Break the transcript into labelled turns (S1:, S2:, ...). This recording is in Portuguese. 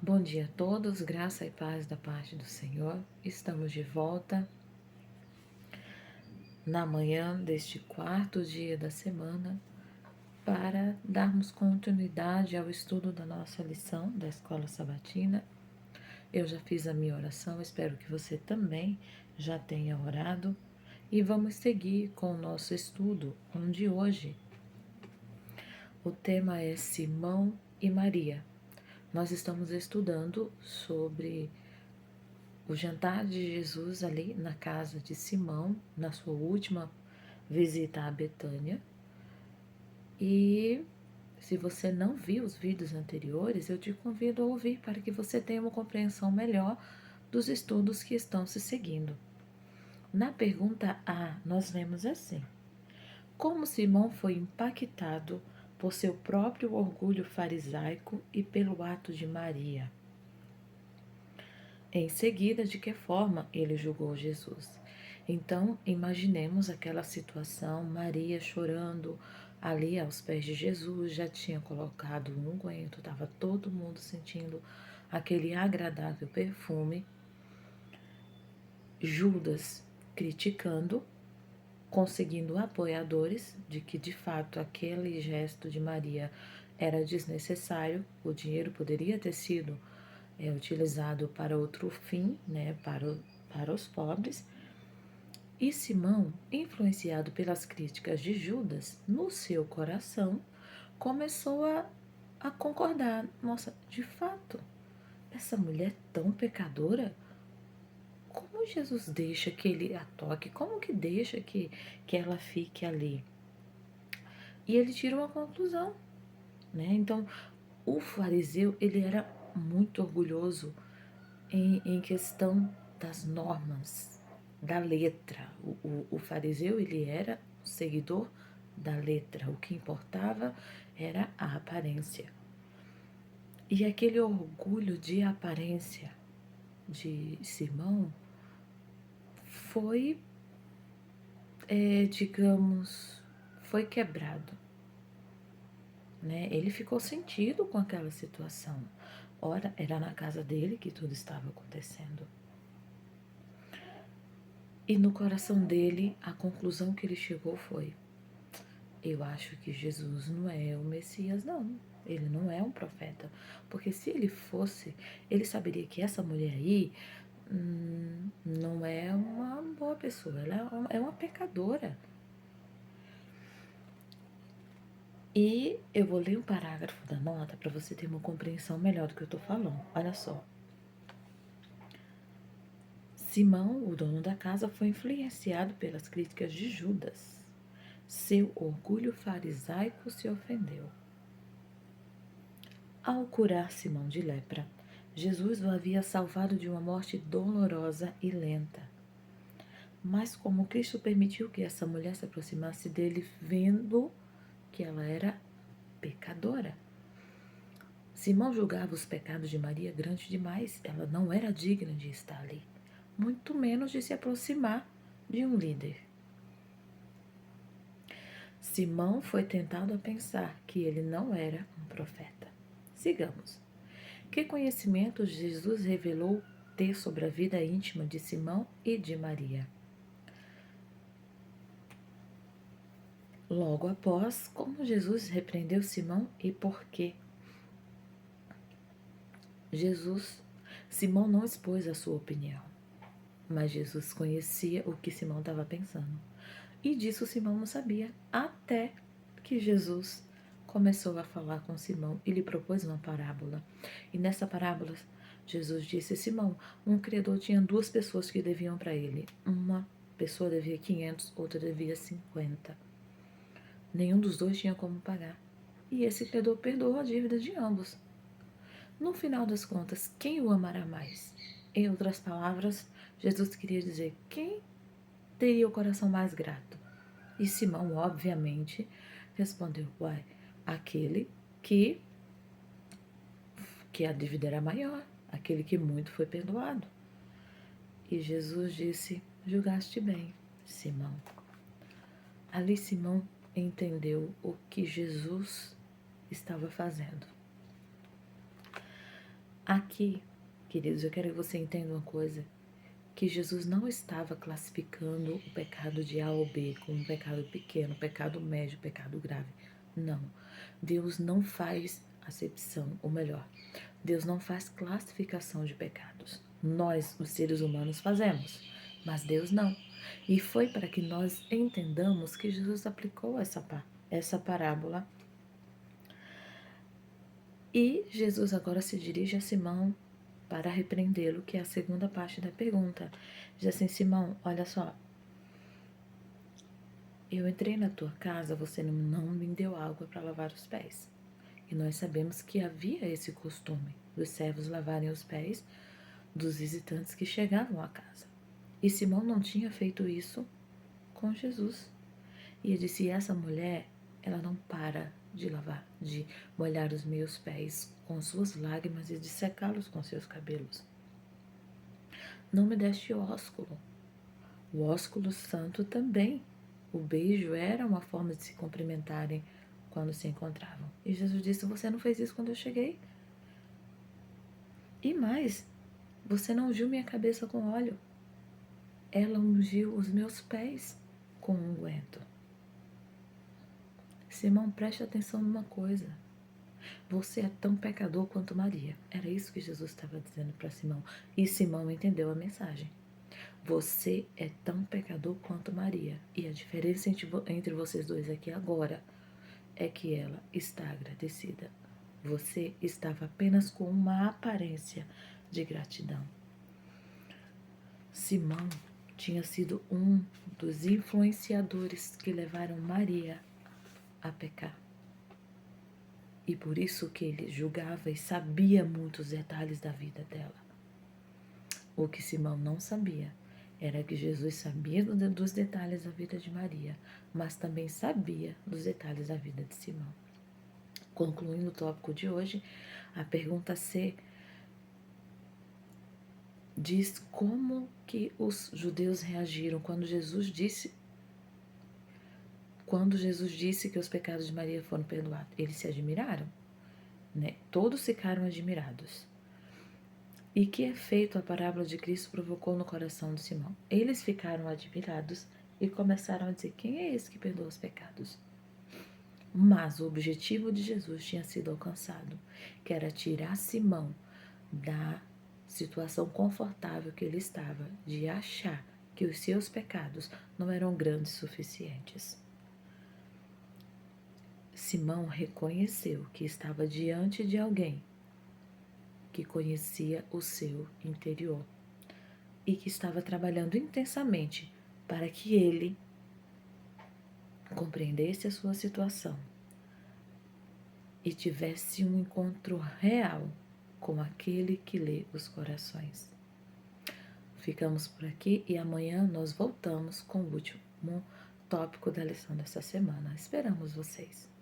S1: Bom dia a todos, graça e paz da parte do Senhor. Estamos de volta na manhã deste quarto dia da semana para darmos continuidade ao estudo da nossa lição da Escola Sabatina. Eu já fiz a minha oração, espero que você também já tenha orado. E vamos seguir com o nosso estudo, onde hoje o tema é Simão e Maria. Nós estamos estudando sobre o jantar de Jesus ali na casa de Simão, na sua última visita a Betânia. E se você não viu os vídeos anteriores, eu te convido a ouvir para que você tenha uma compreensão melhor dos estudos que estão se seguindo. Na pergunta A, nós lemos assim: como Simão foi impactado por seu próprio orgulho farisaico e pelo ato de Maria. Em seguida, de que forma ele julgou Jesus? Então, imaginemos aquela situação, Maria chorando ali aos pés de Jesus, já tinha colocado um unguento, estava todo mundo sentindo aquele agradável perfume. Judas criticando, conseguindo apoiadores de que de fato aquele gesto de Maria era desnecessário, o dinheiro poderia ter sido utilizado para outro fim, né, para os pobres. E Simão, influenciado pelas críticas de Judas, no seu coração, começou a concordar. Nossa, de fato, essa mulher tão pecadora, como Jesus deixa que ele a toque? Como que deixa que ela fique ali? E ele tira uma conclusão, né? Então, o fariseu, ele era muito orgulhoso em questão das normas, da letra. O fariseu, ele era um seguidor da letra. O que importava era a aparência. E aquele orgulho de aparência de Simão foi, digamos, foi quebrado, né? Ele ficou sentido com aquela situação. Ora, era na casa dele que tudo estava acontecendo. E no coração dele, a conclusão que ele chegou foi: eu acho que Jesus não é o Messias, não. Ele não é um profeta. Porque se ele fosse, ele saberia que essa mulher aí não é uma boa pessoa. Ela é uma pecadora. E eu vou ler um parágrafo da nota para você ter uma compreensão melhor do que eu estou falando. Olha só. Simão, o dono da casa, foi influenciado pelas críticas de Judas. Seu orgulho farisaico se ofendeu. Ao curar Simão de lepra, Jesus o havia salvado de uma morte dolorosa e lenta. Mas como Cristo permitiu que essa mulher se aproximasse dele, vendo que ela era pecadora. Simão julgava os pecados de Maria grandes demais. Ela não era digna de estar ali, muito menos de se aproximar de um líder. Simão foi tentado a pensar que ele não era um profeta. Sigamos. Que conhecimento Jesus revelou ter sobre a vida íntima de Simão e de Maria? Logo após, como Jesus repreendeu Simão e por quê? Simão não expôs a sua opinião, mas Jesus conhecia o que Simão estava pensando. E disso Simão não sabia, até que Jesus começou a falar com Simão e lhe propôs uma parábola. E nessa parábola, Jesus disse: Simão, um credor tinha duas pessoas que deviam para ele. Uma pessoa devia 500, outra devia 50. Nenhum dos dois tinha como pagar. E esse credor perdoou a dívida de ambos. No final das contas, quem o amará mais? Em outras palavras, Jesus queria dizer: quem teria o coração mais grato? E Simão, obviamente, respondeu: uai, aquele que a dívida era maior, aquele que muito foi perdoado. E Jesus disse: julgaste bem, Simão. Ali Simão entendeu o que Jesus estava fazendo. Aqui, queridos, eu quero que você entenda uma coisa, que Jesus não estava classificando o pecado de A ou B como um pecado pequeno, pecado médio, pecado grave. Não. Deus não faz acepção, ou melhor, Deus não faz classificação de pecados. Nós, os seres humanos, fazemos, mas Deus não. E foi para que nós entendamos que Jesus aplicou essa parábola. E Jesus agora se dirige a Simão para repreendê-lo, que é a segunda parte da pergunta. Diz assim: Simão, olha só, eu entrei na tua casa, você não me deu água para lavar os pés. E nós sabemos que havia esse costume dos servos lavarem os pés dos visitantes que chegavam à casa. E Simão não tinha feito isso com Jesus. E ele disse: essa mulher, ela não para de molhar os meus pés com suas lágrimas e de secá-los com seus cabelos. Não me deste ósculo. O ósculo santo também. O beijo era uma forma de se cumprimentarem quando se encontravam. E Jesus disse: você não fez isso quando eu cheguei. E mais, você não ungiu minha cabeça com óleo. Ela ungiu os meus pés com unguento. Simão, preste atenção numa coisa. Você é tão pecador quanto Maria. Era isso que Jesus estava dizendo para Simão. E Simão entendeu a mensagem. Você é tão pecador quanto Maria. E a diferença entre vocês dois aqui agora é que ela está agradecida. Você estava apenas com uma aparência de gratidão. Simão tinha sido um dos influenciadores que levaram Maria a pecar. E por isso que ele julgava e sabia muitos detalhes da vida dela. O que Simão não sabia era que Jesus sabia dos detalhes da vida de Maria, mas também sabia dos detalhes da vida de Simão. Concluindo o tópico de hoje, a pergunta C diz como que os judeus reagiram quando Jesus disse que os pecados de Maria foram perdoados. Eles se admiraram, né? Todos ficaram admirados. E que efeito a parábola de Cristo provocou no coração de Simão? Eles ficaram admirados e começaram a dizer: quem é esse que perdoa os pecados? Mas o objetivo de Jesus tinha sido alcançado, que era tirar Simão da situação confortável que ele estava, de achar que os seus pecados não eram grandes o suficientes. Simão reconheceu que estava diante de alguém que conhecia o seu interior e que estava trabalhando intensamente para que ele compreendesse a sua situação e tivesse um encontro real com aquele que lê os corações. Ficamos por aqui e amanhã nós voltamos com o último tópico da lição dessa semana. Esperamos vocês!